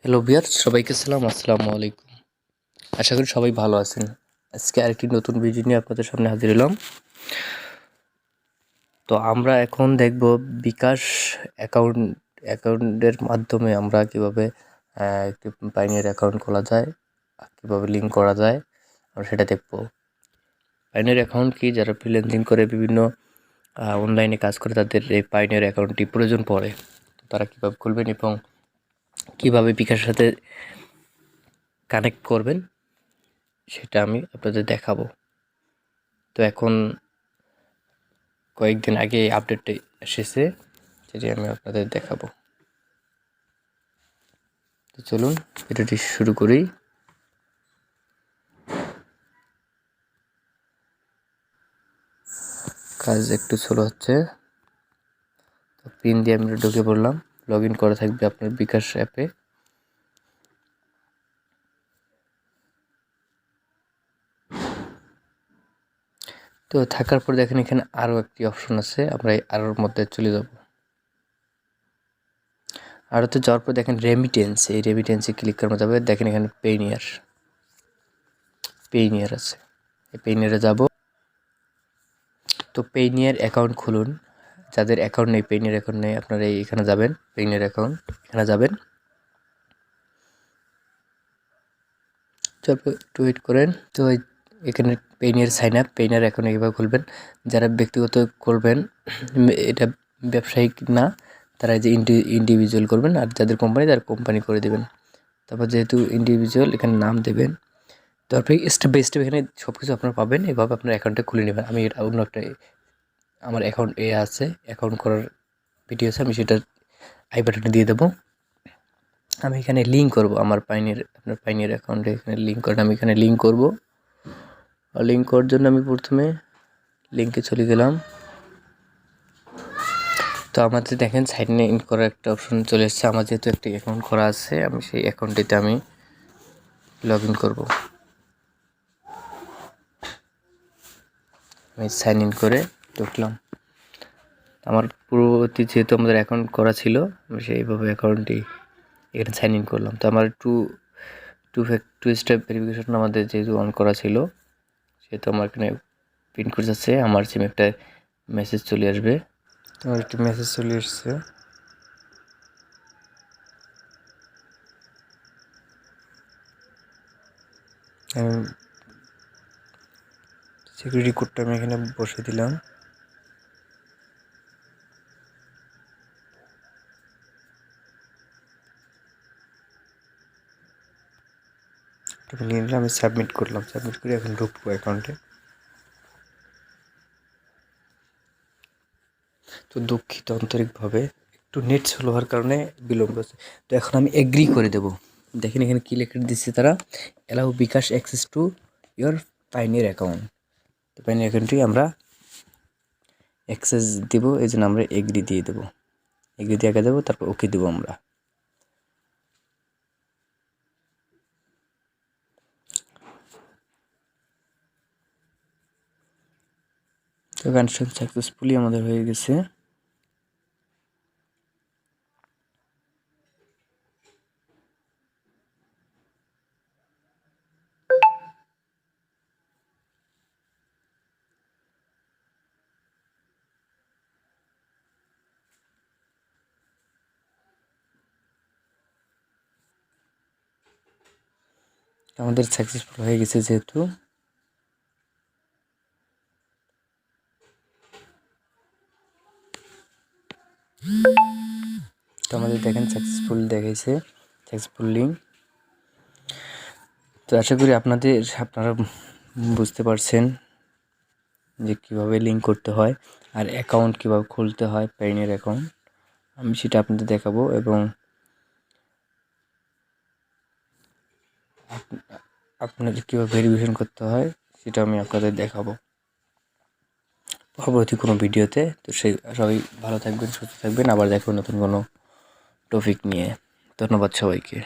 Hello viewers, সবাইকে আসসালামু আলাইকুম। আশা করি সবাই ভালো আছেন। আজকে আরেকটি নতুন ভিডিও নিয়ে আপনাদের সামনে হাজির হলাম। তো আমরা এখন দেখব বিকাশ অ্যাকাউন্টের মাধ্যমে আমরা কিভাবে একটি পাইনিয়ার অ্যাকাউন্ট খোলা যায়, কিভাবে লিঙ্ক করা যায়, আমরা সেটা দেখব। পাইনিয়ার অ্যাকাউন্ট কি? যারা ফ্রিল্যান্সিং করে বিভিন্ন অনলাইনে কাজ করে তাদের এই পাইনিয়ার অ্যাকাউন্টটি প্রয়োজন পড়ে। তারা কীভাবে খুলবেন এবং কীভাবে বিকাশের সাথে কানেক্ট করবেন সেটা আমি আপনাদের দেখাবো। তো এখন কয়েকদিন আগে এই আপডেটটা এসেছে, সেটি আমি আপনাদের দেখাবো। তো চলুন ভিডিওটি শুরু করি। কাজ একটু স্লো হচ্ছে। তো পিন দিয়ে আমি ঢুকে পড়লাম। লগ ইন করা থাকবে আপনার বিকাশ অ্যাপে। তো থাকার পর দেখেন এখানে আরও একটি অপশন আছে, আমরা এই আরোর মধ্যে চলে যাব। আরোতে যাওয়ার পর দেখেন রেমিটেন্স, এই রেমিটেন্সে ক্লিক করা যাবে। দেখেন এখানে পেইনিয়ার আছে, এই পেইনিয়ারে যাব। তো পেইনিয়ার অ্যাকাউন্ট খুলুন। যাদের অ্যাকাউন্ট নেই, পেইনিয়ার অ্যাকাউন্ট নেই, আপনারা এখানে যাবেন, পেইনিয়ার অ্যাকাউন্ট এখানে যাবেন। তারপর একটু ওয়েট করেন। তো এখানে পেইনিয়ার সাইন আপ, পেইনিয়ার অ্যাকাউন্ট এইভাবে খুলবেন। যারা ব্যক্তিগত করবেন, এটা ব্যবসায়িক না, তারা যে ইন্ডিভিজুয়াল করবেন। আর যাদের কোম্পানি, তারা কোম্পানি করে দেবেন। তারপর যেহেতু ইন্ডিভিজুয়াল, এখানে নাম দেবেন। তারপরে স্টেপ বাই স্টেপ এখানে সব কিছু আপনারা পাবেন। এভাবে আপনার অ্যাকাউন্টটা খুলে নেবেন। আমি এটা অন্য একটা, আমার অ্যাকাউন্ট আছে, অ্যাকাউন্ট করার ভিডিও আছে, আমি সেটা আই বাটনে দিয়ে দেবো। আমি এখানে লিঙ্ক করব আমার আপনার পাইনিয়ার অ্যাকাউন্টে এখানে লিঙ্ক করে আমি এখানে লিঙ্ক করব। আর লিঙ্ক করার জন্য আমি প্রথমে লিঙ্কে চলে গেলাম। তো আমাদের দেখেন সাইন ইন করার একটা অপশন চলে এসেছে। আমার যেহেতু একটা অ্যাকাউন্ট করা আছে, আমি সেই অ্যাকাউন্টটিতে আমি লগ ইন করবো। আমি সাইন ইন করে ঢুকলাম। আমার পূর্ববর্তী যেহেতু আমাদের অ্যাকাউন্ট করা ছিল, আমি সেইভাবে অ্যাকাউন্টটি এখানে সাইন ইন করলাম। তো আমার টু স্টেপ ভেরিফিকেশন আমাদের যেহেতু অন করা ছিল, সেহেতু আমার এখানে পিন কোড আছে। আমার সিমে একটা মেসেজ চলে আসবে। আমার একটি মেসেজ চলে এসছে। সিকিউরিটি কোডটা আমি এখানে বসে দিলাম। নিয়ে নিলাম, আমি সাবমিট করলাম। সাবমিট করে এখন ঢুকবো অ্যাকাউন্টে। তো দুঃখিত আন্তরিকভাবে, একটু নেট স্লো হওয়ার কারণে বিলম্ব হচ্ছে। তো এখন আমি এগ্রি করে দেব। দেখেন এখানে কী লিখে দিচ্ছে তারা, allow bKash access to your Payoneer account. তো পাইনিয়ার অ্যাকাউন্টটি আমরা অ্যাক্সেস দেবো, এই জন্য আমরা এগ্রি দিয়ে দেবো। এগ্রি দিয়ে আগে দেবো, তারপর ওকে দেবো আমরা। তো কানেকশন সাকসেসফুলি আমাদের হয়ে গেছে। আমাদের সাকসেসফুল হয়ে গেছে যেহেতু, তো আমাদের দেখেন সাকসেসফুল দেখাইছে, সাকসেসফুল লিঙ্ক। তো আশা করি আপনারা বুঝতে পারছেন যে কীভাবে লিঙ্ক করতে হয় আর অ্যাকাউন্ট কীভাবে খুলতে হয়, পাইনিয়ার অ্যাকাউন্ট। আমি সেটা আপনাদের দেখাবো এবং আপনাদের কীভাবে ভেরিফিকেশন করতে হয় সেটা আমি আপনাদের দেখাবো পরবর্তী কোনো ভিডিওতে। তো সবাই ভালো থাকবেন, সুস্থ থাকবেন। আবার দেখো নতুন কোনো টপিক নিয়ে। ধন্যবাদ সবাইকে।